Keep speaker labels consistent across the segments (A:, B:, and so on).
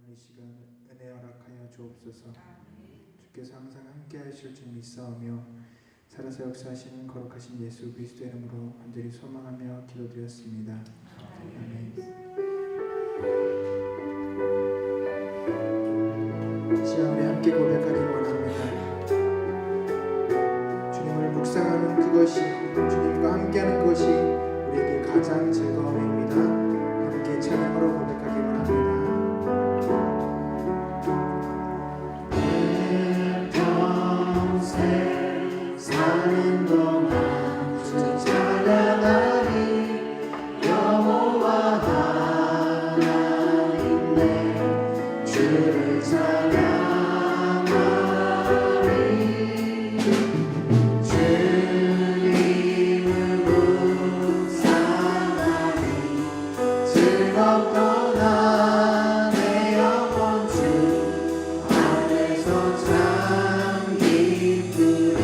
A: 이 시간 은혜 허락하여 주옵소서. 주께서 항상 함께 하실 줄 믿사오며 살아서 역사하시는 거룩하신 예수 그리스도의 이름으로 간절히 소망하며 기도드렸습니다. 아멘. 시간 우리 함께 고백하기를 원합니다. 주님을 묵상하는 그것이, 주님과 함께하는 것이 우리에게 가장 즐거움입니다. 함께 찬양으로 고백하기 원합니다.
B: 사는 동안 주 찬양하리 여호와 하나님 내 주를 찬양하리 주님을 묵상하리 즐겁도다 내 영혼 주 안에서 참 기쁘리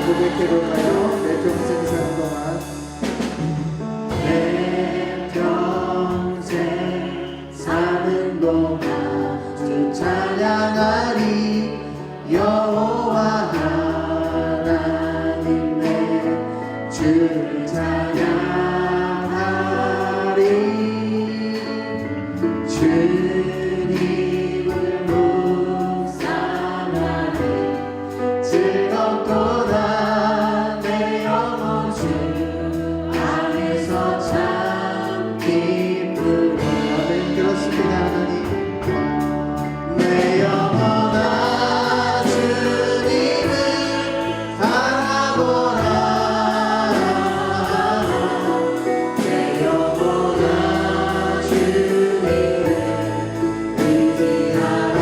A: 고백해볼까요? 내 평생 사는 동안
B: 내 평생 사는 동안 주 찬양하리 여호와 하나님 내 주를 찬양하리 주님을 묵상하리 즐겁도다 내 영혼아 주님을 바라보라 내 영혼아 주님을 의지하라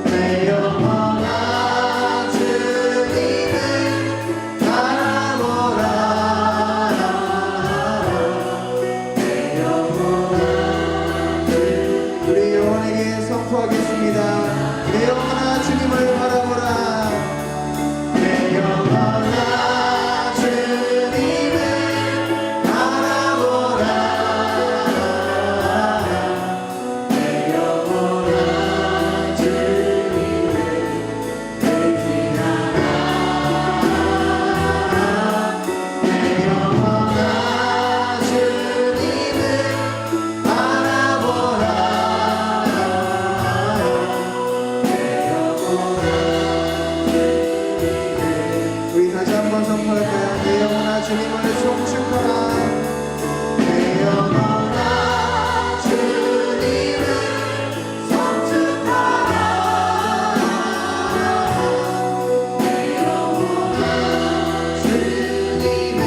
B: 내 영혼아 주님을 바라보라 내 영혼아
A: 우리 영혼에게 선포하겠습니다. 내 영혼아 주님을 바라보라.
B: 내 영혼아 주님을 바라보라 내 영혼아 주님을 의지하라 내 영혼아 주님을 바라보라
A: 우리 다시 한번 선포할까요? 내 영혼아 주님을 송축하라.
B: 내 영혼아 주님을 송축하라 내 영혼아 주님을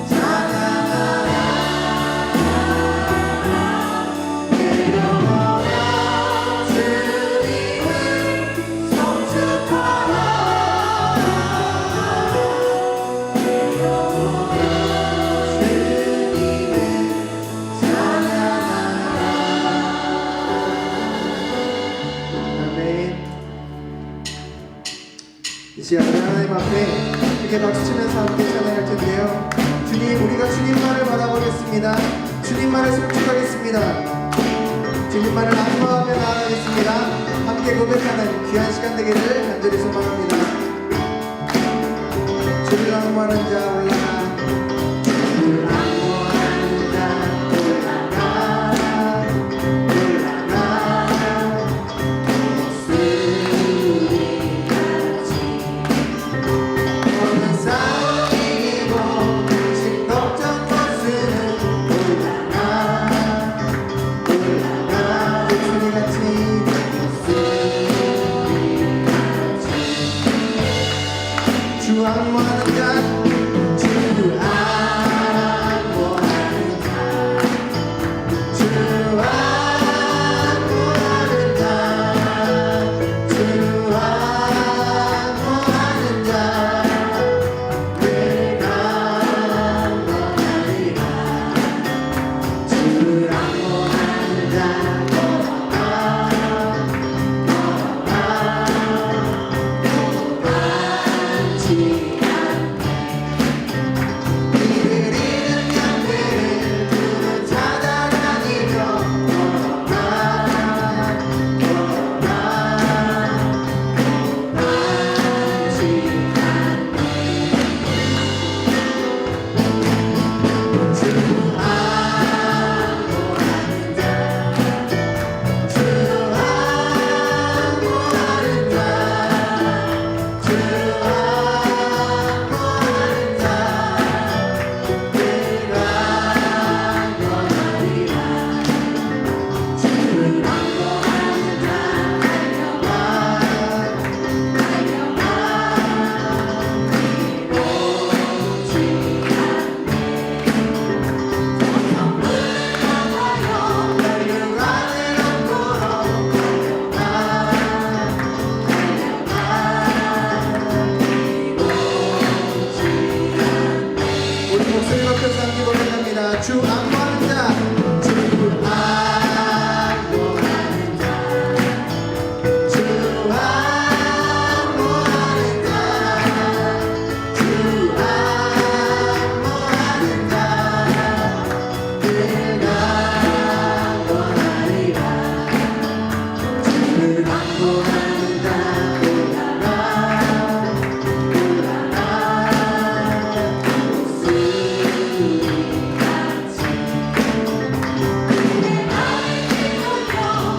B: 찬양하라 내 영혼아 주님을 송축하라
A: 이 시간 하나님 앞에 이렇게 박수치면서 함께 찬양할 텐데요. 주님, 우리가 주님만을 바라보겠습니다. 주님만을 송축하겠습니다. 주님만을 악마하며 나아가겠습니다. 함께 고백하는 귀한 시간 되기를 간절히 소망합니다. 주를 악마하는 자 올라가
B: 같이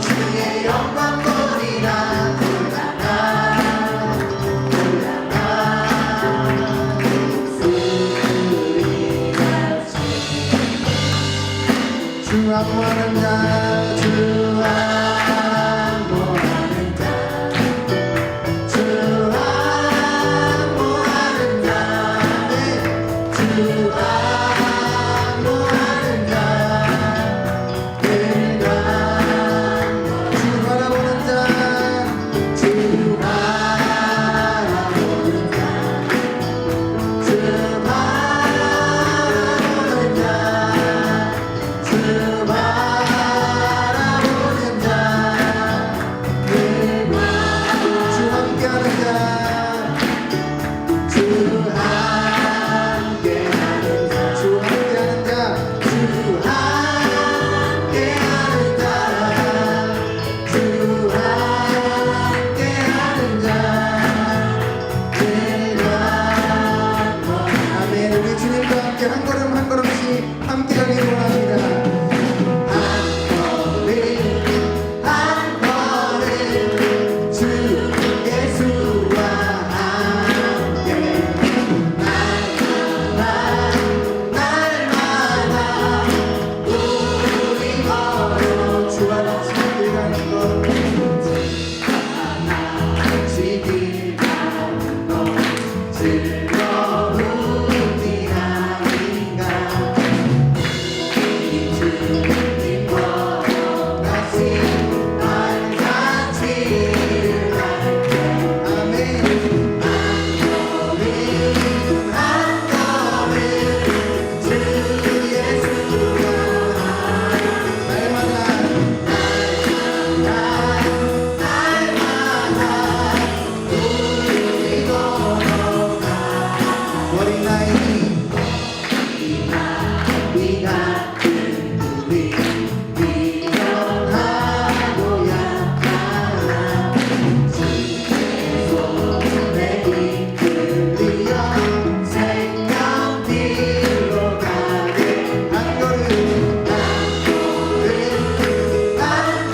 A: 주의 영광 보리라 주 안무하는 자, 주 안무하는 자, 주 안무하는 자, 네. 주 안무하는 자, 내가 주 바라보는 자, 주 바라보는 자, 주 바라보는 자. 주 바라보는 자, 늘 주 함께하는 자, 주 함께하는 자, 주 함께하는 자, 주 함께하는 자, 주 함께하는 자, 아멘. 우리 주님과 함께 한 걸음 한 걸음씩 함께 가길 원합니다. 한 걸음 주 예수와 함께 날마다 우리 걸어 주와 같이 가는 것 같이 길가는 것 즐거운 일 아닌가 주님과 같이 발자취를 할게 아멘 한 걸음 주 예수가 날마다 우리 걸어가 어린아이 네가 우리 미련하고 약하나 주의 손에 이끌리어 생명길로 가게 한 걸음 한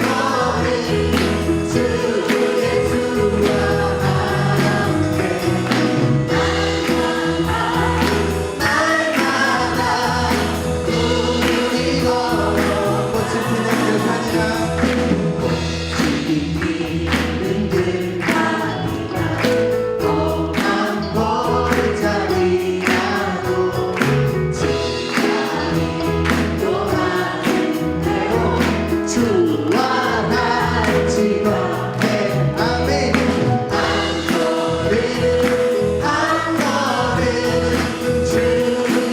A: 걸음 주 예수와 함께 날마다 우리 걸어 꽃이 피는 길 가니라 피는 길 가니라 또한 볼자리라도 지나니 또한 대로 주와 같이 걷게 아멘 한 걸음 주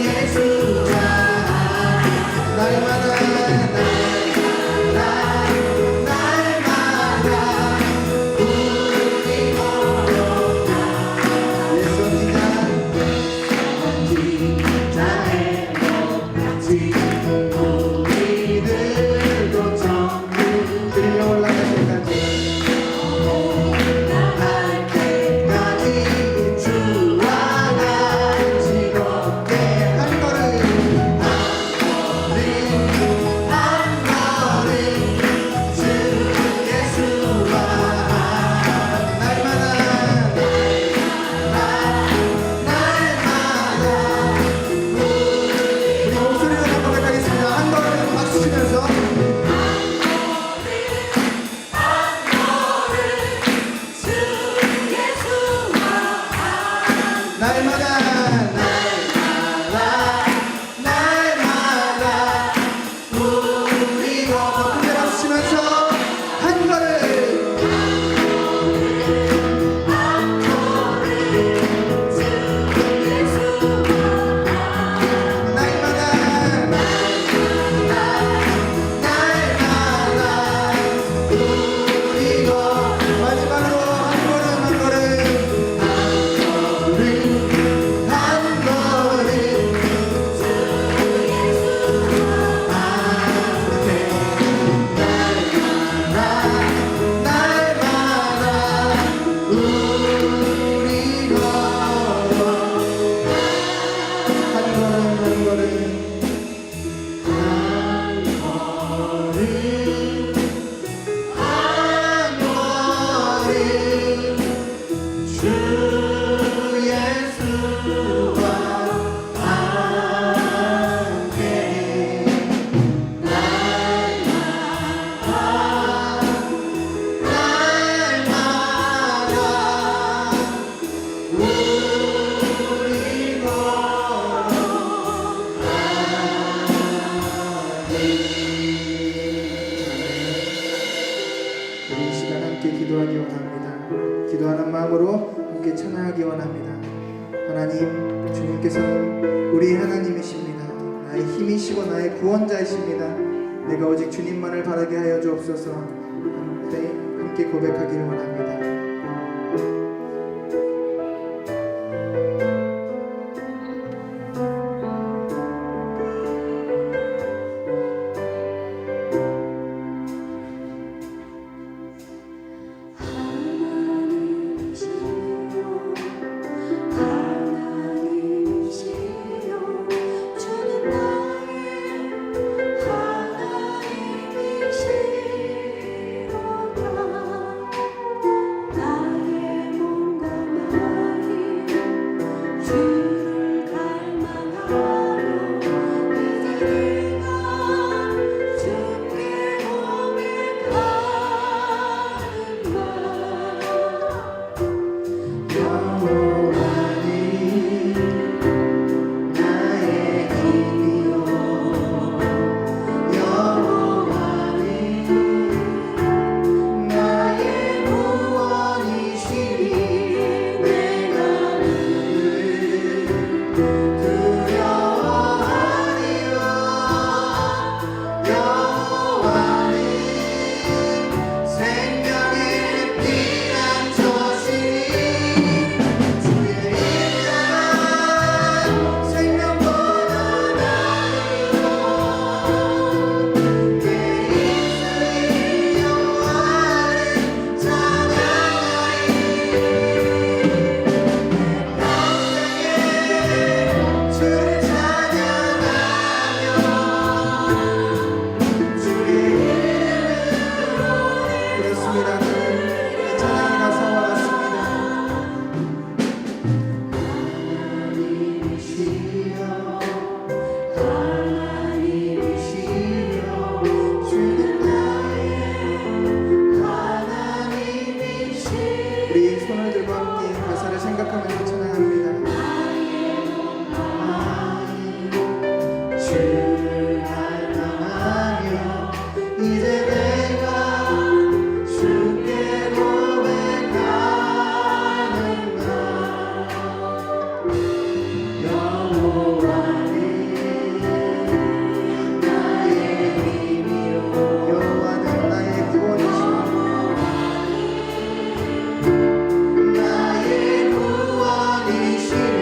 A: 예수와 날마다 우리 걸어가 예수님자 행복같이 우리들도 전부 들려 올라갈 때까지 할 때까지 주와 같이 걷게 한 걸음 한 걸음 주 예수와 날마다 우리 목소리로 한번 고백하겠습니다. 한 걸음 박수 치면서 날마다 우리 걸어 크게 박수 치면서 한 걸음 날마다 우리 걸어 마지막으로 한 걸음 한 걸음 기도하기 원합니다. 기도하는 마음으로 함께 찬양하기 원합니다. 하나님, 주님께서는 우리의 하나님이십니다. 나의 힘이시고 나의 구원자이십니다. 내가 오직 주님만을 바라게 하여 주옵소서. 함께 고백하기를 원합니다.
B: 나의 구원이시여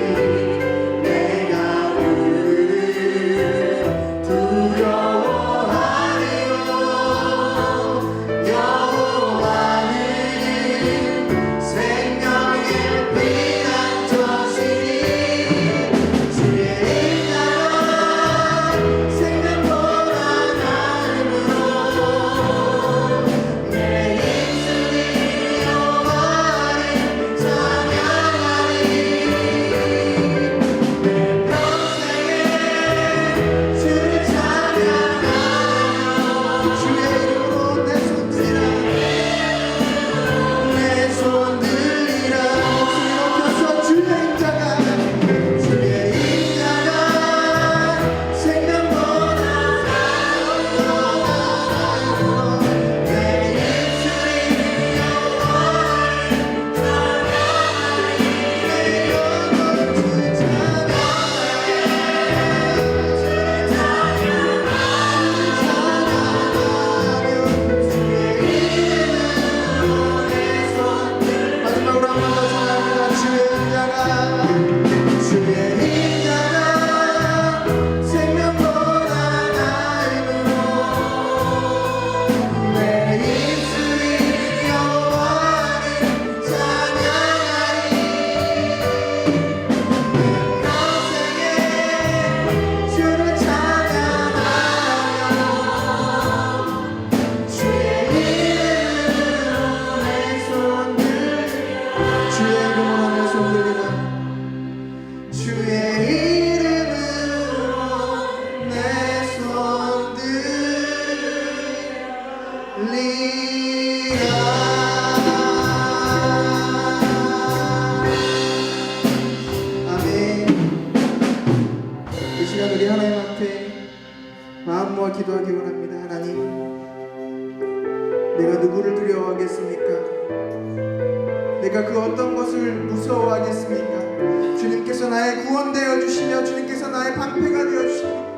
A: 내가 그 어떤 것을 무서워하겠습니까? 주님께서 나의 구원되어 주시며 주님께서 나의 방패가 되어 주시며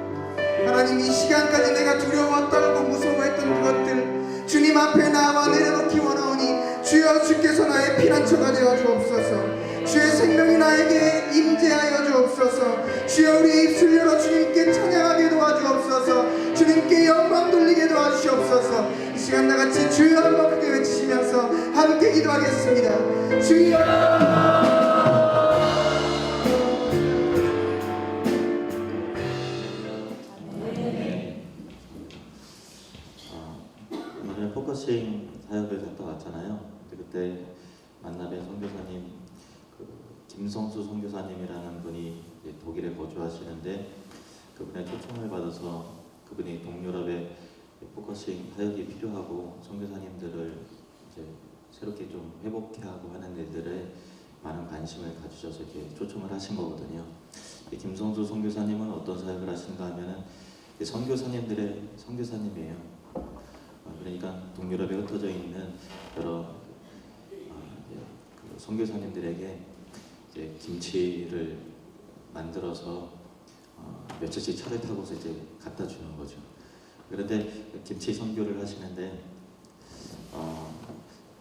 A: 하나님, 이 시간까지 내가 두려워 떨고 무서워했던 그것들 주님 앞에 나와 내려놓기 원하오니 주여, 주께서 나의 피난처가 되어 주옵소서. 주의 생명이 나에게 임재하여 주옵소서. 주여, 우리의 입술 열어 주님께 찬양하게 도와주옵소서. 주님께 영광 돌리게 도와주시옵소서. 이 시간 나같이 주여 한번 크게 외치시면서 함께 기도하겠습니다. 주여.
C: 오늘 포커싱 사역을 갔다 왔잖아요. 그때 만나뵌 선교사님, 김성수 선교사님이라는 분이 독일에 거주하시는데, 그분의 초청을 받아서 그분이 동유럽에 포커싱 사역이 필요하고 선교사님들을 이제 새롭게 좀 회복해하고 하는 일들에 많은 관심을 가지셔서 이렇게 초청을 하신 거거든요. 이 김성수 선교사님은 어떤 사역을 하시는가 하면은 선교사님들의 선교사님이에요. 그러니까 동유럽에 흩어져 있는 여러 선교사님들에게 이제 김치를 만들어서 며칠씩 차를 타고서 이제 갖다 주는 거죠. 그런데 김치 선교를 하시는데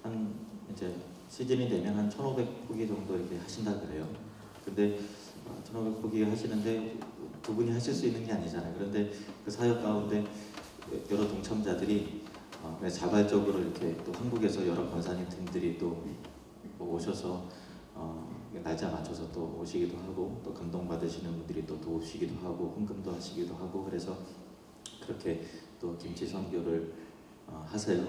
C: 한 이제 시즌이 되면 한 1,500포기 정도 이렇게 하신다 그래요. 근데 1,500포기 하시는데 두 분이 하실 수 있는 게 아니잖아요. 그런데 그 사역 가운데 여러 동참자들이 자발적으로 이렇게 또 한국에서 여러 권사님 팀들이 또 오셔서 날짜 맞춰서 또 오시기도 하고, 또 감동받으시는 분들이 또 도우시기도 하고 헌금도 하시기도 하고, 그래서 그렇게 또 김치 선교를 하세요.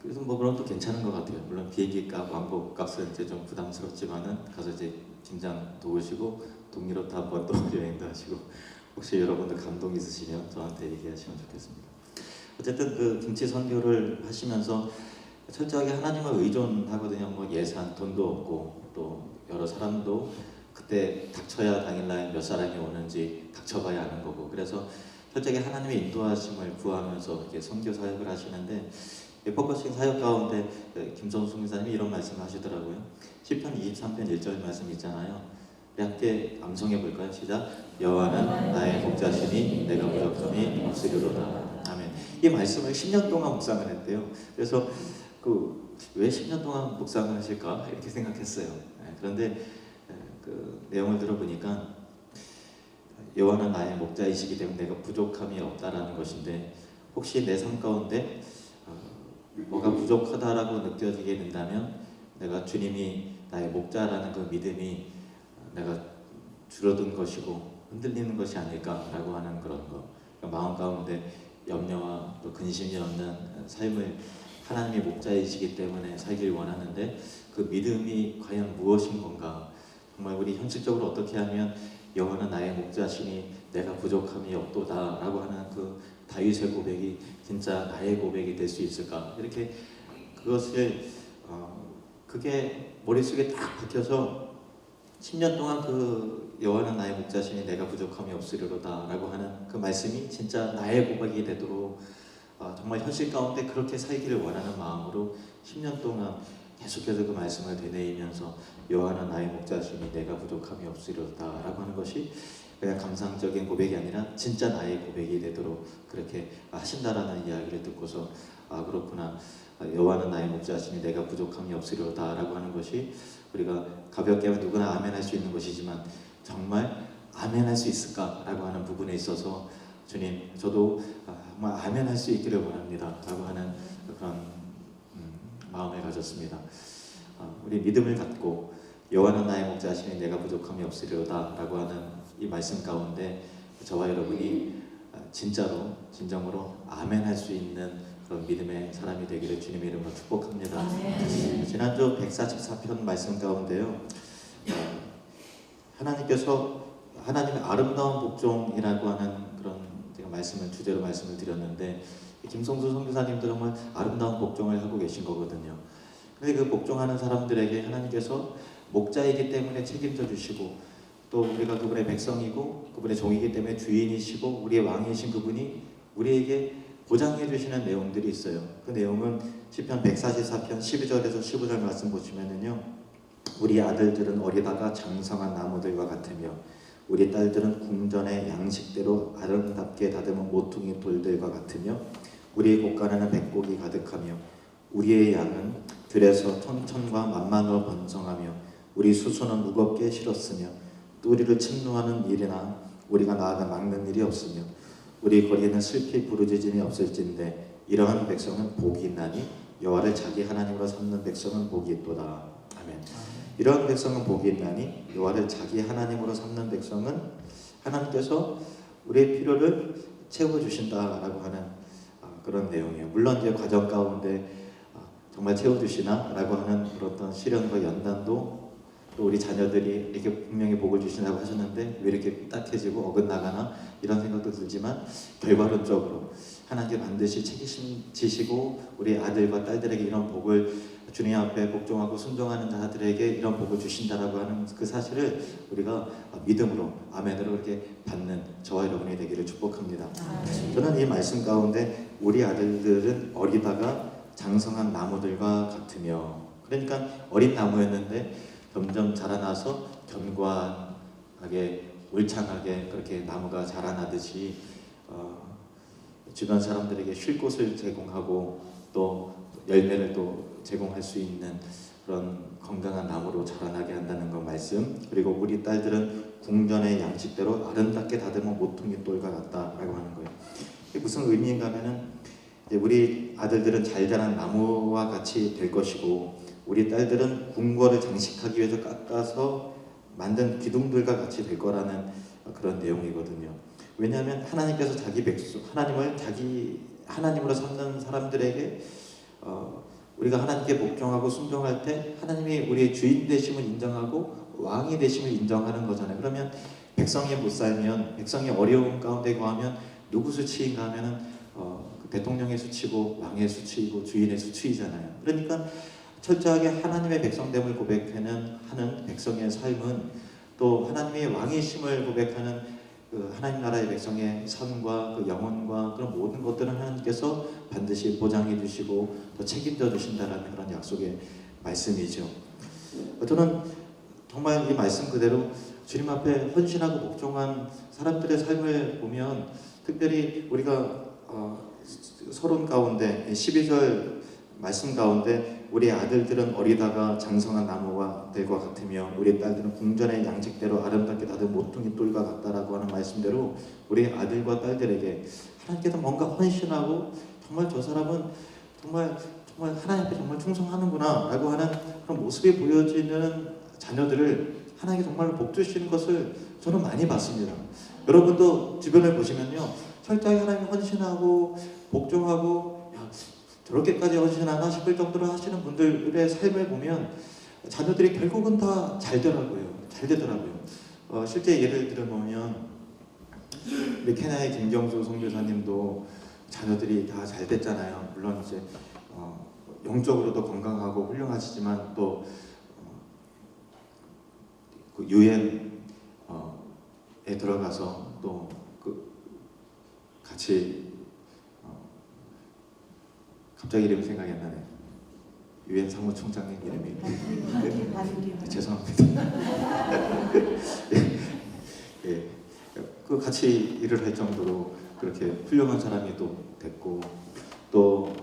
C: 그래서 뭐 그런 또 괜찮은 것 같아요. 물론 비행기 값, 왕복 값은 이제 좀 부담스럽지만은 가서 이제 김장 도우시고 동유럽도 한번 또 여행도 하시고, 혹시 여러분들 감동 있으시면 저한테 얘기하시면 좋겠습니다. 어쨌든 그 김치 선교를 하시면서 철저하게 하나님을 의존하거든요. 뭐 예산, 돈도 없고 또 여러 사람도 그때 닥쳐야 당일날 몇 사람이 오는지 닥쳐봐야 아는 거고, 그래서 철저하게 하나님의 인도하심을 구하면서 이렇게 선교 사역을 하시는데, 포커싱 사역 가운데 김성수 선교사님이 이런 말씀을 하시더라고요. 시편 23편 1절 말씀 있잖아요. 우리 함께 암송해 볼까요? 시작. 여호와는 나의 목자시니 내가 부족함이 없으리로다. 아멘. 이 말씀을 10년 동안 묵상을 했대요. 그래서 왜 10년 동안 묵상을 하실까 이렇게 생각했어요. 그런데 그 내용을 들어보니까 여호와는 나의 목자이시기 때문에 내가 부족함이 없다라는 것인데, 혹시 내 삶 가운데 뭐가 부족하다라고 느껴지게 된다면 내가 주님이 나의 목자라는 그 믿음이 내가 줄어든 것이고 흔들리는 것이 아닐까라고 하는 그런 거. 그러니까 마음 가운데 염려와 또 근심이 없는 삶을 하나님의 목자이시기 때문에 살길 원하는데, 그 믿음이 과연 무엇인 건가? 정말 우리 현실적으로 어떻게 하면 여호와는 나의 목자시니 내가 부족함이 없도다라고 하는 그 다윗의 고백이 진짜 나의 고백이 될 수 있을까? 이렇게 그것을 그게 머릿속에 딱 박혀서 10년 동안 그 여호와는 나의 목자시니 내가 부족함이 없으리로다라고 하는 그 말씀이 진짜 나의 고백이 되도록 정말 현실 가운데 그렇게 살기를 원하는 마음으로 10년 동안 계속해서 그 말씀을 되뇌이면서 여호와는 나의 목자시니 내가 부족함이 없으리로다라고 하는 것이 그냥 감상적인 고백이 아니라 진짜 나의 고백이 되도록 그렇게 하신다라는 이야기를 듣고서 그렇구나, 여호와는 나의 목자시니 내가 부족함이 없으리로다라고 하는 것이 우리가 가볍게 하면 누구나 아멘할 수 있는 것이지만 정말 아멘할 수 있을까라고 하는 부분에 있어서 주님, 저도 정말 아멘할 수 있기를 원합니다 라고 하는 그런 마음을 가졌습니다. 우리 믿음을 갖고 여호와는 나의 목자시니 내가 부족함이 없으리로다 라고 하는 이 말씀 가운데 저와 여러분이 진짜로 진정으로 아멘할 수 있는 그런 믿음의 사람이 되기를 주님의 이름으로 축복합니다. 지난주 144편 말씀 가운데요, 하나님께서 하나님의 아름다운 복종이라고 하는 그런 제가 주제로 말씀을 드렸는데, 김성수 선교사님도 정말 아름다운 복종을 하고 계신 거거든요. 그런데 그 복종하는 사람들에게 하나님께서 목자이기 때문에 책임져 주시고, 또 우리가 그분의 백성이고 그분의 종이기 때문에 주인이시고 우리의 왕이신 그분이 우리에게 보장해 주시는 내용들이 있어요. 그 내용은 시편 144편 12절에서 15절 말씀 보시면은요, 우리 아들들은 어리다가 장성한 나무들과 같으며 우리 딸들은 궁전의 양식대로 아름답게 다듬은 모퉁이 돌들과 같으며 우리의 곳간에는 백곡이 가득하며 우리의 양은 들에서 천천과 만만으로 번성하며 우리 수소는 무겁게 실었으며 또 우리를 침노하는 일이나 우리가 나아가 막는 일이 없으며 우리 거리에는 슬피 부르짖음이 없을진데 이러한 백성은 복이 있나니 여호와를 자기 하나님으로 삼는 백성은 복이 있도다. 아멘. 이러한 백성은 복이 있나니 여호와를 자기 하나님으로 삼는 백성은 하나님께서 우리의 필요를 채워주신다라고 하는 그런 내용이에요. 물론 이제 과정 가운데 정말 채워주시나라고 하는 그런 시련과 연단도 또 우리 자녀들이 이렇게 분명히 복을 주신다고 하셨는데 왜 이렇게 딱해지고 어긋나가나 이런 생각도 들지만 결과론적으로 하나님께 반드시 책임지시고 우리 아들과 딸들에게 이런 복을 주님 앞에 복종하고 순종하는 자들에게 이런 복을 주신다라고 하는 그 사실을 우리가 믿음으로 아멘으로 이렇게 받는 저와 여러분이 되기를 축복합니다. 저는 이 말씀 가운데 우리 아들들은 어리다가 장성한 나무들과 같으며, 그러니까 어린 나무였는데 점점 자라나서 견고하게 울창하게 그렇게 나무가 자라나듯이 주변 사람들에게 쉴 곳을 제공하고 또 열매를 또 제공할 수 있는 그런 건강한 나무로 자라나게 한다는 것 말씀. 그리고 우리 딸들은 궁전의 양식대로 아름답게 다듬은 모퉁이 돌과 같다라고 하는 거예요. 이게 무슨 의미인가 하면은 우리 아들들은 잘 자란 나무와 같이 될 것이고 우리 딸들은 궁궐을 장식하기 위해서 깎아서 만든 기둥들과 같이 될 거라는 그런 내용이거든요. 왜냐하면 하나님께서 자기 백성, 하나님을 자기 하나님으로 삼는 사람들에게 우리가 하나님께 복종하고 순종할 때 하나님이 우리의 주인 되심을 인정하고 왕이 되심을 인정하는 거잖아요. 그러면 백성이 못 살면, 백성이 어려움 가운데 거하면 누구 수치인가 하면은 대통령의 수치고 왕의 수치이고 주인의 수치이잖아요. 그러니까 철저하게 하나님의 백성됨을 고백하는 백성의 삶은 또 하나님의 왕이심을 고백하는 그 하나님 나라의 백성의 삶과 그 영혼과 그런 모든 것들은 하나님께서 반드시 보장해 주시고 또 책임져 주신다라는 그런 약속의 말씀이죠. 저는 정말 이 말씀 그대로 주님 앞에 헌신하고 복종한 사람들의 삶을 보면 특별히 우리가 서론 가운데 12절 말씀 가운데 우리 아들들은 어리다가 장성한 나무와 들과 같으며 우리 딸들은 궁전의 양식대로 아름답게 다듬은 모퉁이 돌과 같다라고 하는 말씀대로 우리 아들과 딸들에게 하나님께서 뭔가 헌신하고 정말 저 사람은 정말 하나님 앞에 정말 충성하는구나 라고 하는 그런 모습이 보여지는 자녀들을 하나님께 정말로 복 주시는 것을 저는 많이 봤습니다. 여러분도 주변을 보시면요, 철저히 하나님 헌신하고 복종하고 저렇게까지 헌신하나 싶을 정도로 하시는 분들의 삶을 보면 자녀들이 결국은 다 잘 되더라고요. 실제 예를 들어보면 우리 케냐의 김경수 선교사님도 자녀들이 다 잘 됐잖아요. 물론 이제 영적으로도 건강하고 훌륭하시지만 또 그 유엔에 들어가서 또 그 같이 갑자기 이름이 생각이 안 나네요. 유엔 사무총장님 이름이 죄송합니다. 예, 그 같이 일을 할 정도로 그렇게 훌륭한 사람이 또 됐고 또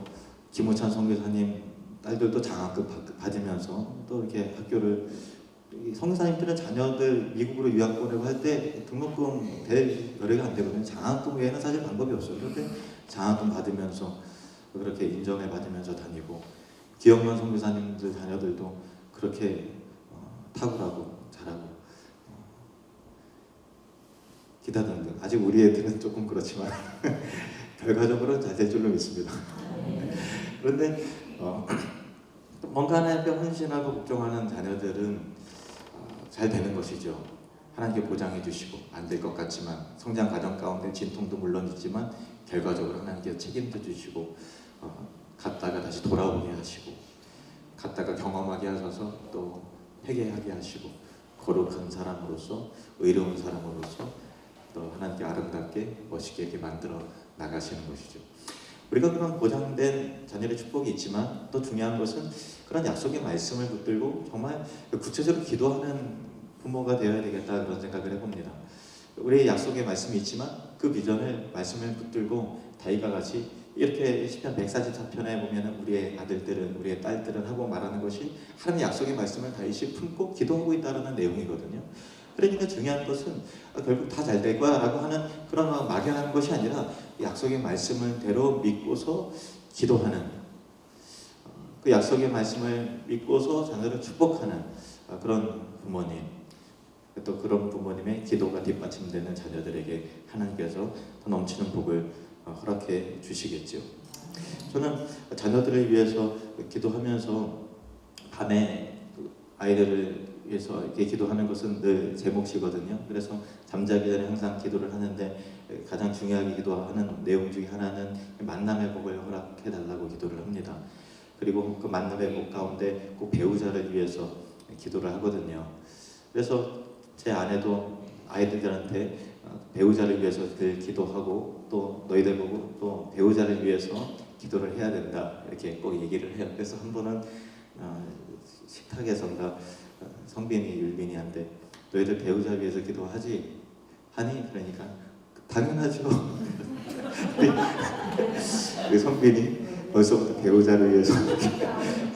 C: 김우찬 선교사님 딸들도 장학금 받으면서 또 이렇게 학교를 선교사님들은 자녀들 미국으로 유학 보내고 할 때 등록금 될 여력이 안 되거든요. 장학금 외에는 사실 방법이 없어요. 그런데 장학금 받으면서 그렇게 인정을 받으면서 다니고 기억만 선교사님들 자녀들도 그렇게 탁월하고 잘하고 기타 등등 아직 우리 애들은 조금 그렇지만 결과적으로 잘 될 줄로 믿습니다. 그런데 뭔가 하나님께 헌신하고 복종하는 자녀들은 잘 되는 것이죠. 하나님께 보장해 주시고 안 될 것 같지만 성장 과정 가운데 진통도 물론 있지만 결과적으로 하나님께 책임져 주시고 갔다가 다시 돌아오게 하시고 갔다가 경험하게 하셔서 또 회개하게 하시고 거룩한 사람으로서 의로운 사람으로서 또 하나님께 아름답게 멋있게 이렇게 만들어 나가시는 것이죠. 우리가 그런 보장된 자녀의 축복이 있지만 또 중요한 것은 그런 약속의 말씀을 붙들고 정말 구체적으로 기도하는 부모가 되어야 되겠다 그런 생각을 해봅니다. 우리의 약속의 말씀이 있지만 그 비전을 말씀을 붙들고 다윗과 같이 이렇게 시편 144편에 보면 우리의 아들들은 우리의 딸들은 하고 말하는 것이 하나님의 약속의 말씀을 다윗이 품고 기도하고 있다는 내용이거든요. 그러니까 중요한 것은 결국 다 잘 될 거야 라고 하는 그런 막연한 것이 아니라 약속의 말씀을 대로 믿고서 기도하는, 그 약속의 말씀을 믿고서 자녀를 축복하는 그런 부모님, 또 그런 부모님의 기도가 뒷받침되는 자녀들에게 하나님께서 더 넘치는 복을 허락해 주시겠죠. 저는 자녀들을 위해서 기도하면서 밤에 아이들을 위해서 이렇게 기도하는 것은 늘 제 몫이거든요. 그래서 잠자기 전에 항상 기도를 하는데 가장 중요하게 기도하는 내용 중에 하나는 만남의 복을 허락해 달라고 기도를 합니다. 그리고 그 만남의 복 가운데 꼭 배우자를 위해서 기도를 하거든요. 그래서 제 아내도 아이들한테 배우자를 위해서 늘 기도하고 또 너희들 보고 또 배우자를 위해서 기도를 해야 된다 이렇게 꼭 얘기를 해요. 그래서 한 번은 식탁에선가 성빈이 율빈이한테 너희들 배우자 위해서 기도하지? 하니? 그러니까 당연하죠. 우리 성빈이 벌써부터 배우자를 위해서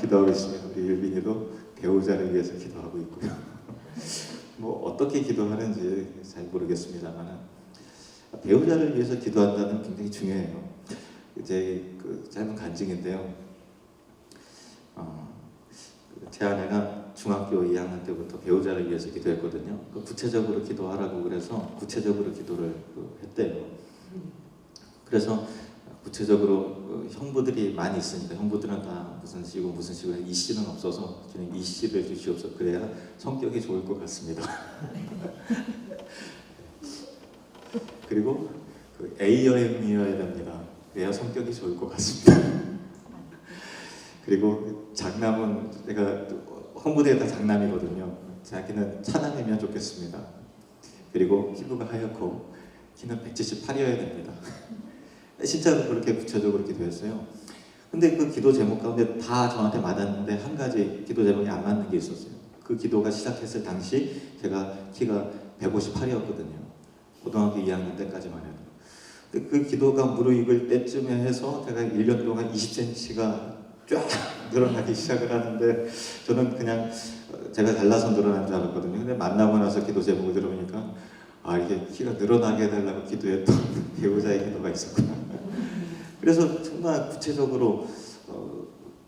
C: 기도하고 있습니다. 우리 율빈이도 배우자를 위해서 기도하고 있고요. 뭐 어떻게 기도하는지 잘 모르겠습니다만 배우자를 위해서 기도한다는 굉장히 중요해요. 이제 그 짧은 간증인데요. 제 아내가 중학교 2학년 때부터 배우자를 위해서 기도했거든요. 구체적으로 기도하라고 그래서 구체적으로 기도를 했대요. 그래서 구체적으로 형부들이 많이 있으니까 형부들은 다 무슨 씨고 무슨 씨고 이 씨는 없어서 저는 이 씨를 주시옵소서. 그래야 성격이 좋을 것 같습니다. 그리고 그 A여행이어야 됩니다. 그래야 성격이 좋을 것 같습니다. 그리고 장남은 제가 형부들이 다 장남이거든요. 자기는 차남이면 좋겠습니다. 그리고 피부가 하얗고 키는 178이어야 됩니다. 진짜로 그렇게 구체적으로 기도했어요. 근데 그 기도 제목 가운데 다 저한테 맞았는데 한 가지 기도 제목이 안 맞는 게 있었어요. 그 기도가 시작했을 당시 제가 키가 158이었거든요. 고등학교 2학년 때까지만 해도. 근데 그 기도가 무르익을 때쯤에 해서 제가 1년 동안 20cm가 쫙 늘어나기 시작을 하는데 저는 그냥 제가 잘나서 늘어난 줄 알았거든요. 근데 만나고 나서 기도 제목을 들어보니까 이게 키가 늘어나게 해달라고 기도했던 배우자의 기도가 있었구나. 그래서 정말 구체적으로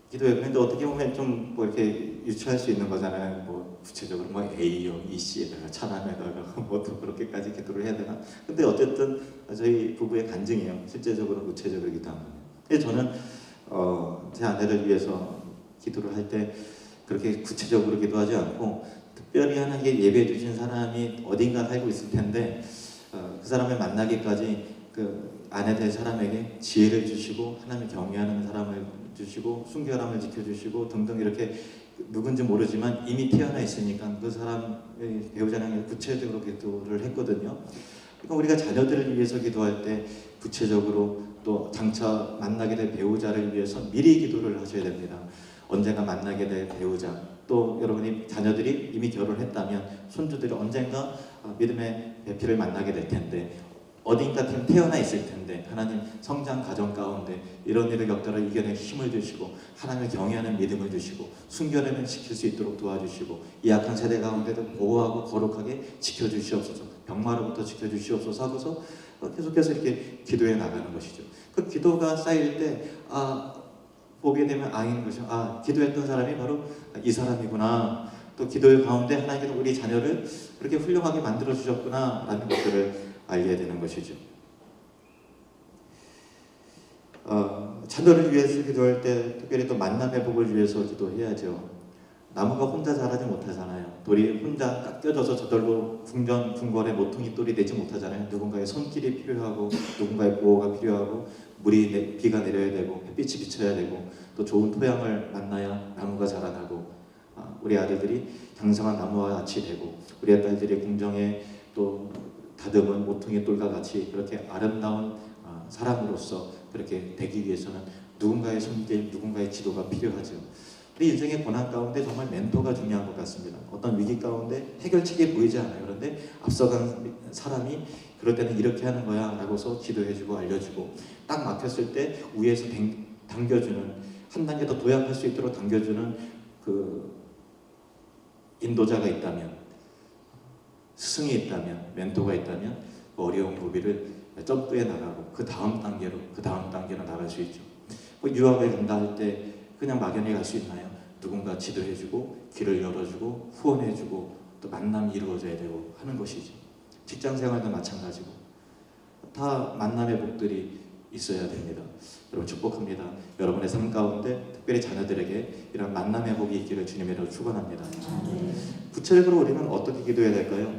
C: 기도했고, 근데 어떻게 보면 좀 뭐 이렇게 유추할 수 있는 거잖아요. 뭐 구체적으로 뭐 A형, EC에다가 차남에다가 뭐 또 그렇게까지 기도를 해야 되나? 근데 어쨌든 저희 부부의 간증이에요. 실제적으로 구체적으로 기도한 거예요. 근데 저는 제 아내를 위해서 기도를 할 때 그렇게 구체적으로 기도하지 않고 특별히 하나님께 예배해 주신 사람이 어딘가 살고 있을 텐데 그 사람을 만나기까지 그 아내 될 사람에게 지혜를 주시고 하나님을 경외하는 사람을 주시고 순결함을 지켜주시고 등등 이렇게 누군지 모르지만 이미 태어나 있으니까 그 사람의 배우자랑 구체적으로 기도를 했거든요. 그러니까 우리가 자녀들을 위해서 기도할 때 구체적으로 또 장차 만나게 될 배우자를 위해서 미리 기도를 하셔야 됩니다. 언젠가 만나게 될 배우자, 또 여러분이 자녀들이 이미 결혼했다면 손주들이 언젠가 믿음의 배필을 만나게 될 텐데 어딘가 태어나 있을 텐데 하나님 성장 가정 가운데 이런 일을 겪다가 이겨낼 힘을 주시고 하나님을 경외하는 믿음을 주시고 순결함을 지킬 수 있도록 도와주시고 이 약한 세대 가운데도 보호하고 거룩하게 지켜주시옵소서. 병마로부터 지켜주시옵소서 하고서 계속해서 이렇게 기도해 나가는 것이죠. 그 기도가 쌓일 때 보게 되면 아인 것이죠. 기도했던 사람이 바로 이 사람이구나. 또 기도의 가운데 하나님께서 우리 자녀를 그렇게 훌륭하게 만들어 주셨구나 라는 것들을 알게 되는 것이죠. 자녀를 위해서 기도할 때 특별히 또 만남의 복을 위해서 기도해야죠. 나무가 혼자 자라지 못하잖아요. 돌이 혼자 깎여져서 저절로 궁전궁궐의 모퉁이 돌이 되지 못하잖아요. 누군가의 손길이 필요하고 누군가의 보호가 필요하고 비가 내려야 되고 햇빛이 비쳐야 되고 또 좋은 토양을 만나야 나무가 자라나고 우리 아들들이 장성한 나무와 같이 되고 우리 딸들이 궁정에 또 다듬은 모퉁이 돌과 같이 그렇게 아름다운 사람으로서 그렇게 되기 위해서는 누군가의 손길, 누군가의 지도가 필요하죠. 우리 인생의 고난 가운데 정말 멘토가 중요한 것 같습니다. 어떤 위기 가운데 해결책이 보이지 않아요. 그런데 앞서간 사람이 그럴 때는 이렇게 하는 거야 라고서 지도해주고 알려주고, 딱 막혔을 때 위에서 당겨주는, 한 단계 더 도약할 수 있도록 당겨주는 그 인도자가 있다면, 스승이 있다면, 멘토가 있다면 그 어려운 고비를 점프해 나가고 그 다음 단계로 나갈 수 있죠. 뭐 유학을 간다 할 때 그냥 막연히 갈 수 있나요? 누군가 지도해주고 길을 열어주고 후원해주고 또 만남이 이루어져야 되고 하는 것이죠. 직장생활도 마찬가지고 다 만남의 복들이 있어야 됩니다. 여러분 축복합니다. 여러분의 삶 가운데 특별히 자녀들에게 이런 만남의 복이 있기를 주님으로 축원합니다. 구체적으로 우리는 어떻게 기도해야 될까요?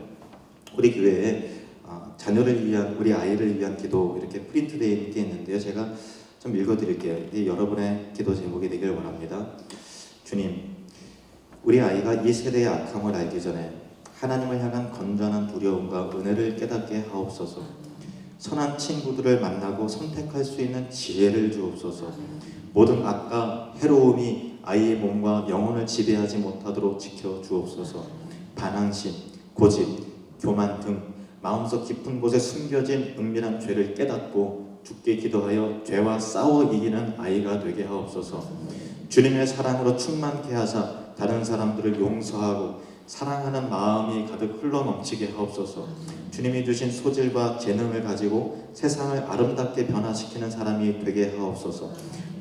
C: 우리 교회에 자녀를 위한, 우리 아이를 위한 기도 이렇게 프린트되어 있는 게 있는데요. 제가 좀 읽어드릴게요. 이게 여러분의 기도 제목이 되길 원합니다. 주님, 우리 아이가 이 세대의 악함을 알기 전에 하나님을 향한 건전한 두려움과 은혜를 깨닫게 하옵소서. 선한 친구들을 만나고 선택할 수 있는 지혜를 주옵소서. 모든 악과 해로움이 아이의 몸과 영혼을 지배하지 못하도록 지켜 주옵소서. 반항심, 고집, 교만 등 마음속 깊은 곳에 숨겨진 은밀한 죄를 깨닫고 죽게 기도하여 죄와 싸워 이기는 아이가 되게 하옵소서. 주님의 사랑으로 충만케 하사 다른 사람들을 용서하고 사랑하는 마음이 가득 흘러넘치게 하옵소서. 주님이 주신 소질과 재능을 가지고 세상을 아름답게 변화시키는 사람이 되게 하옵소서.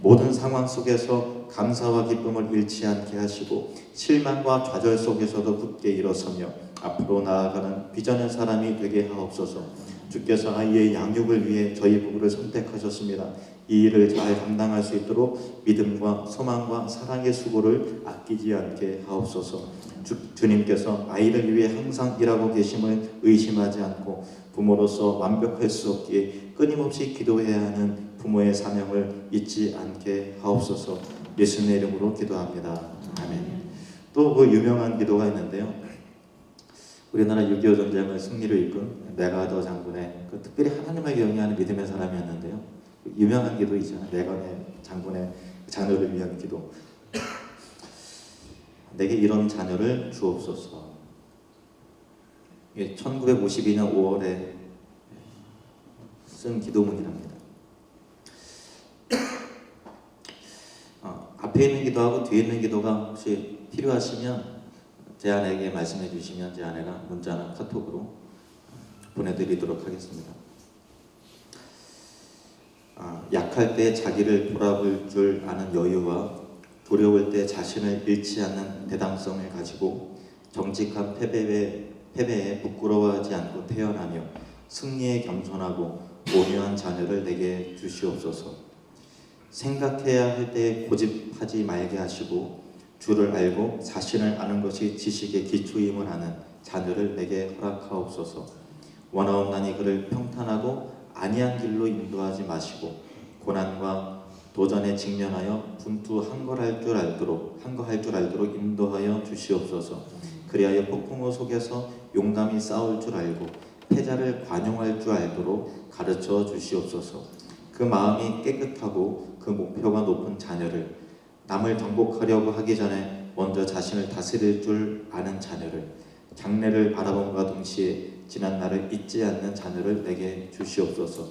C: 모든 상황 속에서 감사와 기쁨을 잃지 않게 하시고 실망과 좌절 속에서도 굳게 일어서며 앞으로 나아가는 비전의 사람이 되게 하옵소서. 주께서 아이의 양육을 위해 저희 부부를 선택하셨습니다. 이 일을 잘 감당할 수 있도록 믿음과 소망과 사랑의 수고를 아끼지 않게 하옵소서. 주님께서 아이를 위해 항상 일하고 계심을 의심하지 않고 부모로서 완벽할 수 없기에 끊임없이 기도해야 하는 부모의 사명을 잊지 않게 하옵소서. 예수님의 이름으로 기도합니다. 아멘. 또 그 유명한 기도가 있는데요. 우리나라 6.25 전쟁을 승리로 이끈 메가더 장군의 그 특별히 하나님을 경외하는 믿음의 사람이었는데요. 유명한 기도 있잖아요. 메가더 장군의 자녀를 위한 기도. 내게 이런 자녀를 주옵소서. 이게 1952년 5월에 쓴 기도문이랍니다. 앞에 있는 기도하고 뒤에 있는 기도가 혹시 필요하시면 제 아내에게 말씀해 주시면 제 아내가 문자나 카톡으로 보내드리도록 하겠습니다. 약할 때 자기를 돌아볼 줄 아는 여유와 두려울 때 자신을 잃지 않는 대담성을 가지고 정직한 패배에 부끄러워하지 않고 태어나며 승리에 겸손하고 온유한 자녀를 내게 주시옵소서. 생각해야 할 때 고집하지 말게 하시고 주를 알고 자신을 아는 것이 지식의 기초임을 아는 자녀를 내게 허락하옵소서. 원하옵나니 그를 평탄하고 안이한 길로 인도하지 마시고 고난과 도전에 직면하여 분투한거할 줄 알도록 인도하여 주시옵소서. 그리하여 폭풍우 속에서 용감히 싸울 줄 알고 패자를 관용할 줄 알도록 가르쳐 주시옵소서. 그 마음이 깨끗하고 그 목표가 높은 자녀를, 남을 정복하려고 하기 전에 먼저 자신을 다스릴 줄 아는 자녀를, 장래를 바라봄과 동시에 지난 날을 잊지 않는 자녀를 내게 주시옵소서.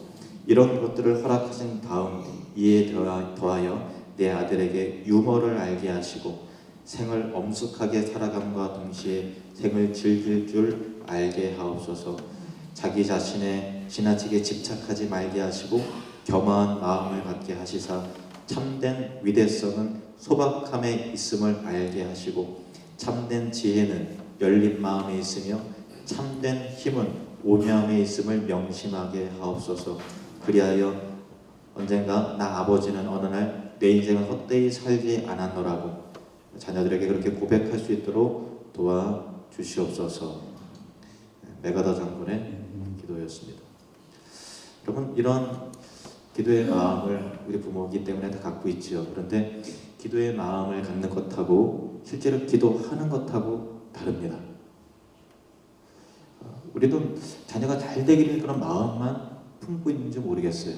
C: 이런 것들을 허락하신 다음 이에 더하여 내 아들에게 유머를 알게 하시고 생을 엄숙하게 살아감과 동시에 생을 즐길 줄 알게 하옵소서. 자기 자신에 지나치게 집착하지 말게 하시고 겸허한 마음을 갖게 하시사 참된 위대성은 소박함에 있음을 알게 하시고 참된 지혜는 열린 마음에 있으며 참된 힘은 온유함에 있음을 명심하게 하옵소서. 그리하여 언젠가 나 아버지는 어느 날 내 인생을 헛되이 살지 않았노라고 자녀들에게 그렇게 고백할 수 있도록 도와주시옵소서. 메가더 장군의 기도였습니다. 여러분, 이런 기도의 마음을 우리 부모이기 때문에 다 갖고 있지요. 그런데 기도의 마음을 갖는 것하고 실제로 기도하는 것하고 다릅니다. 우리도 자녀가 잘 되기를 그런 마음만 품고 있는지 모르겠어요.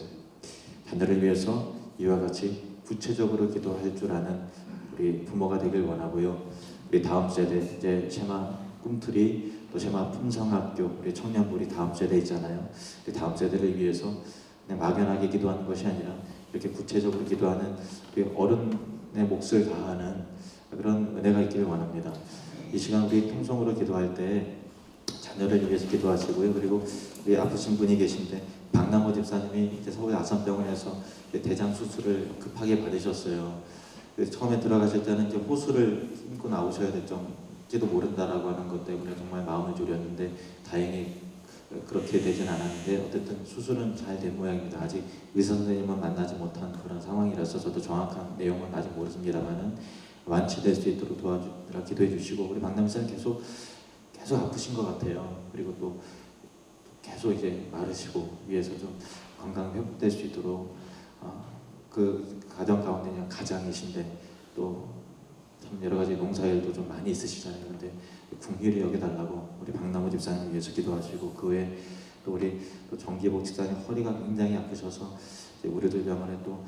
C: 자녀를 위해서 이와 같이 구체적으로 기도할 줄 아는 우리 부모가 되길 원하고요. 우리 다음 세대 이제 쉐마 꿈틀이 또 쉐마 품성학교 우리 청년부리 다음 세대 있잖아요. 우리 다음 세대를 위해서 그냥 막연하게 기도하는 것이 아니라 이렇게 구체적으로 기도하는 우리 어른의 몫을 다하는 그런 은혜가 있기를 원합니다. 이 시간 우리 통성으로 기도할 때 자녀를 위해서 기도하시고요. 그리고 우리 아프신 분이 계신데 박남호 집사님이 이제 서울 아산병원에서 대장 수술을 급하게 받으셨어요. 그래서 처음에 들어가실 때는 이제 호수를 힘고 나오셔야 될지도 모른다라고 하는 것 때문에 정말 마음을 졸였는데 다행히 그렇게 되진 않았는데 어쨌든 수술은 잘 된 모양입니다. 아직 의사 선생님은 만나지 못한 그런 상황이라서 저도 정확한 내용은 아직 모르겠습니다만은 완치될 수 있도록 도와주라 기도해 주시고 우리 박남 씨는 계속 아프신 것 같아요. 그리고 또 계속 이제 마르시고 위에서 좀 건강 회복될 수 있도록 그 가정 가운데 그냥 가장이신데 또 참 여러 가지 농사일도 좀 많이 있으시잖아요. 근데 궁휼히 여겨달라고 우리 박나무 집사님 위해서 기도하시고 그 외에 또 우리 또 정기복 집사님 허리가 굉장히 아프셔서 이제 우리들 병원에 또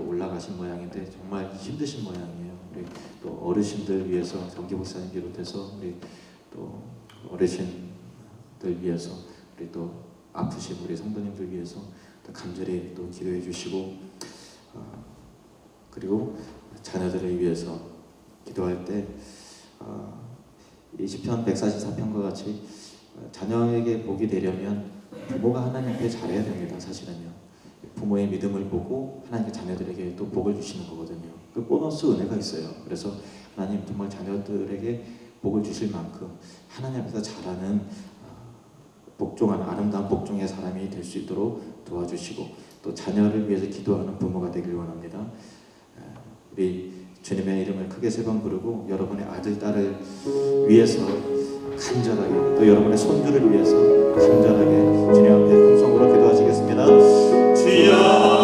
C: 올라가신 모양인데 정말 힘드신 모양이에요. 우리 또 어르신들 위해서 정기복 집사님 비롯해서 우리 또 어르신들 위해서 우리 또 아프신 우리 성도님들 위해서 또 간절히 또 기도해 주시고 그리고 자녀들을 위해서 기도할 때 이 시편 144편과 같이 자녀에게 복이 되려면 부모가 하나님 앞에 잘해야 됩니다. 사실은요. 부모의 믿음을 보고 하나님께 자녀들에게 또 복을 주시는 거거든요. 그 보너스 은혜가 있어요. 그래서 하나님 정말 자녀들에게 복을 주실 만큼 하나님 앞에서 잘하는 복종하는 아름다운 복종의 사람이 될 수 있도록 도와주시고 또 자녀를 위해서 기도하는 부모가 되길 원합니다. 우리 주님의 이름을 크게 세 번 부르고 여러분의 아들, 딸을 위해서 간절하게 또 여러분의 손주를 위해서 간절하게 주님 앞에 통성으로 기도하시겠습니다. 주여